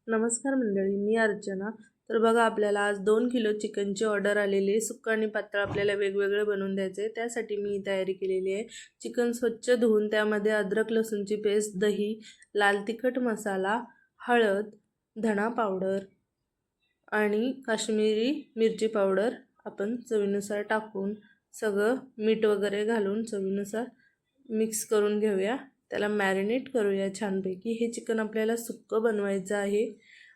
नमस्कार मंडळी, मी अर्चना। तर बघा, आपल्याला आज 2 किलो चिकनची ऑर्डर आलेली आहे। सुक्का आणि पातळ आपल्याला वेगवेगळे बनवून द्यायचे आहे। त्यासाठी मी तयारी केलेली आहे। चिकन स्वच्छ धुवून त्यामध्ये अद्रक लसूणची पेस्ट, दही, लाल तिखट मसाला, हळद, धना पावडर आणि काश्मीरी मिरची पावडर आपण चवीनुसार टाकून सगळं मीठ वगैरे घालून चवीनुसार मिक्स करून घेऊया। त्याला मॅरिनेट करूया छानपैकी। हे चिकन आपल्याला सुक्कं बनवायचं आहे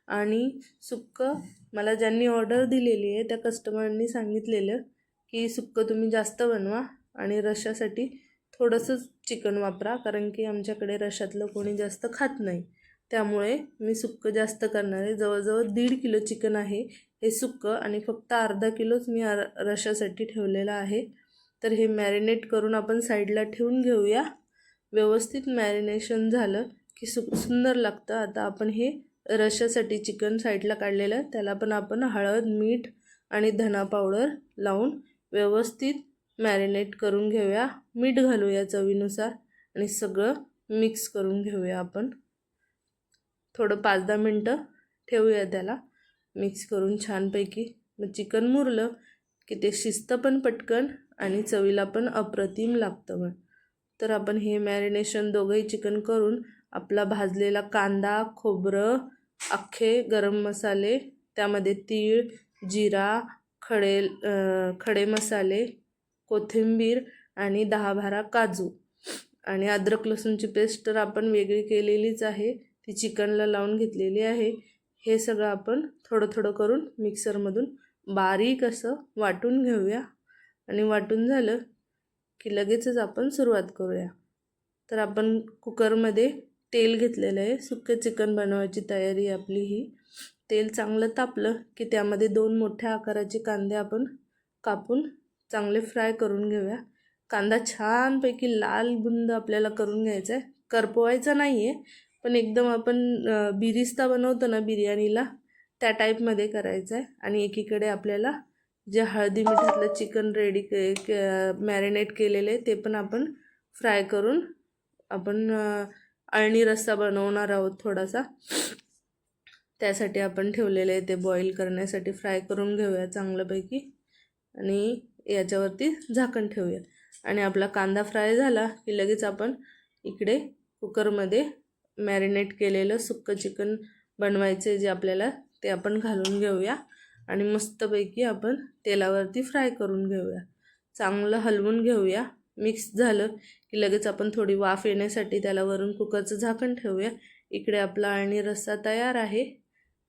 आणि सुक्कं मला ज्यांनी ऑर्डर दिलेली आहे त्या कस्टमरनी सांगितलेलं की सुक्कं तुम्ही जास्त बनवा आणि रश्श्यासाठी थोडंसं चिकन वापरा, कारण की आमच्याकडे रश्श्यातलं कोणी जास्त खात नाही। त्यामुळे मी सुक्कं जास्त करणार आहे। जवळजवळ 1.5 किलो चिकन आहे हे सुक्कं आणि फक्त अर्धा किलोच मी रश्श्यासाठी ठेवलेला आहे। तर हे मॅरिनेट करून आपण साईडला ठेवून घेऊया। व्यवस्थित मॅरिनेशन झालं की सुंदर लागतं। आता आपण हे रश्श्यासाठी चिकन साईडला काढलेलं, त्याला पण आपण हळद, मीठ आणि धना पावडर लावून व्यवस्थित मॅरिनेट करून घेऊया। मीठ घालूया चवीनुसार आणि सगळं मिक्स करून घेऊया। आपण थोडं 5-10 मिनटं ठेवूया त्याला मिक्स करून छानपैकी। मग चिकन मुरलं की ते शिजतं पण पटकन आणि चवीला पण अप्रतिम लागतं। तर आपण हे मॅरिनेशन दोघंही चिकन करून आपला भाजलेला कांदा, खोबरं, अख्खे गरम मसाले, त्यामध्ये तीळ, जिरा, खडे मसाले, कोथिंबीर आणि 10-12 काजू आणि अद्रक लसूणची पेस्ट तर आपण वेगळी केलेलीच आहे, ती चिकनला लावून घेतलेली आहे। हे सगळं आपण थोडं थोडं करून मिक्सरमधून बारीक असं वाटून घेऊया आणि वाटून झालं की लगेचच आपण सुरुवात करूया। तर आपण कुकरमध्ये तेल घेतलेलं आहे। सुक्के चिकन बनवायची तयारी आपली ही। तेल चांगलं तापलं की त्यामध्ये 2 मोठ्या आकाराचे कांदे आपण कापून चांगले फ्राय करून घेऊया। कांदा छानपैकी लाल बुंद आपल्याला करून घ्यायचा आहे, करपवायचा नाही आहे, पण एकदम आपण बिरिस्ता बनवतो ना बिर्याणीला, त्या टाईपमध्ये करायचं आहे। आणि एकीकडे आपल्याला जे हळदी मिठातलं चिकन रेडी मॅरिनेट केलेले ते पण आपण फ्राय करून आपण अळणी रस्सा बनवणार आहोत थोडासा, त्यासाठी आपण ठेवलेले आहे ते बॉईल करण्यासाठी। फ्राय करून घेऊया चांगल्यापैकी आणि याच्यावरती झाकण ठेवूया। आणि आपला कांदा फ्राय झाला की लगेच आपण इकडे कुकरमध्ये मॅरिनेट केलेलं सुक्कं चिकन बनवायचे जे आपल्याला, ते आपण घालून घेऊया आणि मस्तपैकी आपण तेलावरती फ्राय करून घेऊया। चांगलं हलवून घेऊया। मिक्स झालं की लगेच आपण थोडी वाफ येण्यासाठी त्याला वरून कुकरचं झाकण ठेवूया। इकडे आपला अळणी रस्सा तयार आहे।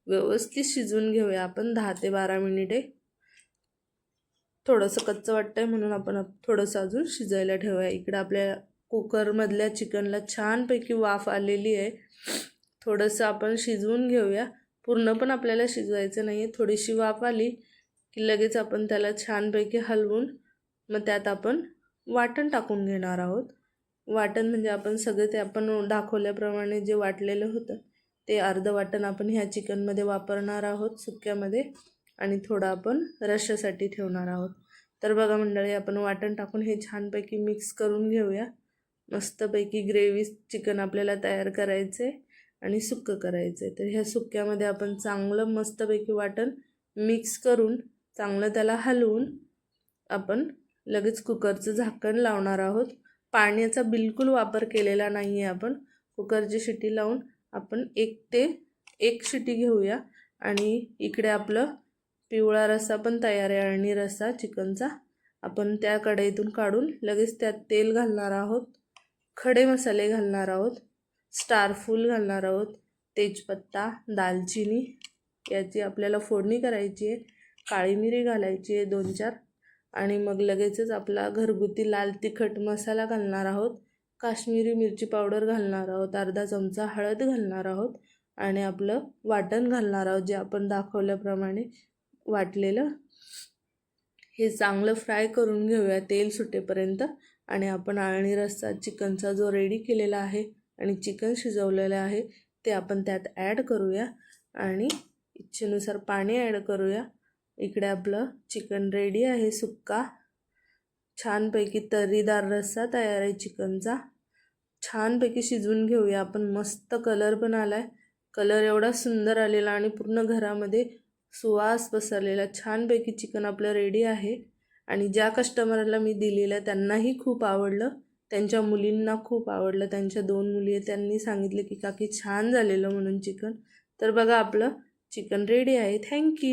व्यवस्थित शिजवून घेऊया आपण 10 ते 12 मिनिटे। थोडंसं कच्चं वाटतंय म्हणून आपण थोडंसं अजून शिजायला ठेवूया। इकडे आपल्या कुकरमधल्या चिकनला छानपैकी वाफ आलेली आहे। थोडंसं आपण शिजवून घेऊया, पूर्ण पण आपल्याला शिजवायचं नाही आहे। थोडीशी वाफ आली की लगेच आपण त्याला छानपैकी हलवून मग त्यात आपण वाटण टाकून घेणार आहोत। वाटण म्हणजे आपण सगळे ते आपण दाखवल्याप्रमाणे जे वाटलेलं होतं ते अर्ध वाटण आपण ह्या चिकनमध्ये वापरणार आहोत सुक्यामध्ये आणि थोडं आपण रश्श्यासाठी ठेवणार आहोत। तर बघा मंडळी, आपण वाटण टाकून हे छानपैकी मिक्स करून घेऊया। मस्तपैकी ग्रेव्ही चिकन आपल्याला तयार करायचं आहे आणि सुक्कं करायचं आहे। तर ह्या सुक्यामध्ये आपण चांगलं मस्तपैकी वाटण मिक्स करून चांगलं त्याला हलवून आपण लगेच कुकरचं झाकण लावणार आहोत। पाण्याचा बिलकुल वापर केलेला नाही आहे आपण। कुकरची शिटी लावून आपण 1 ते 1 शिटी घेऊया आणि इकडे आपलं पिवळा रस्सा पण तयार आहे, अळणी रस्सा चिकनचा। आपण त्या कढईतून काढून लगेच त्यात तेल घालणार आहोत, खडे मसाले घालणार आहोत, स्टार फूल घालणार आहोत, तेजपत्ता, दालचिनी याची आपल्याला फोडणी करायची आहे, काळी मिरी घालायची आहे 2-4 आणि मग लगेचच आपला घरगुती लाल तिखट मसाला घालणार आहोत, काश्मीरी मिरची पावडर घालणार आहोत, अर्धा चमचा हळद घालणार आहोत आणि आपलं वाटण घालणार आहोत जे आपण दाखवल्याप्रमाणे वाटलेलं। हे चांगलं फ्राय करून घेऊया तेल सुटेपर्यंत आणि आपण अळणी रस्सा चिकनचा जो रेडी केलेला आहे आणि चिकन शिजवलेलं आहे ते आपण त्यात ॲड करूया आणि इच्छेनुसार पाणी ॲड करूया। इकडे आपलं चिकन रेडी आहे सुक्का। छानपैकी तर्रीदार रस्सा तयार आहे चिकनचा। छानपैकी शिजवून घेऊया आपण। मस्त कलर पण आला आहे, कलर एवढा सुंदर आलेला आणि पूर्ण घरामध्ये सुवास पसरलेला. छानपैकी चिकन आपलं रेडी आहे. आणि ज्या कस्टमरला मी दिलेलं त्यांनाही खूप आवडलं, त्यांच्या मुलींना खूप आवडलं. त्यांच्या 2 मुली आहेत, त्यांनी सांगितलं की काकी छान झालेलं म्हणून चिकन. तर बघा आपलं चिकन रेडी आहे. थँक्यू.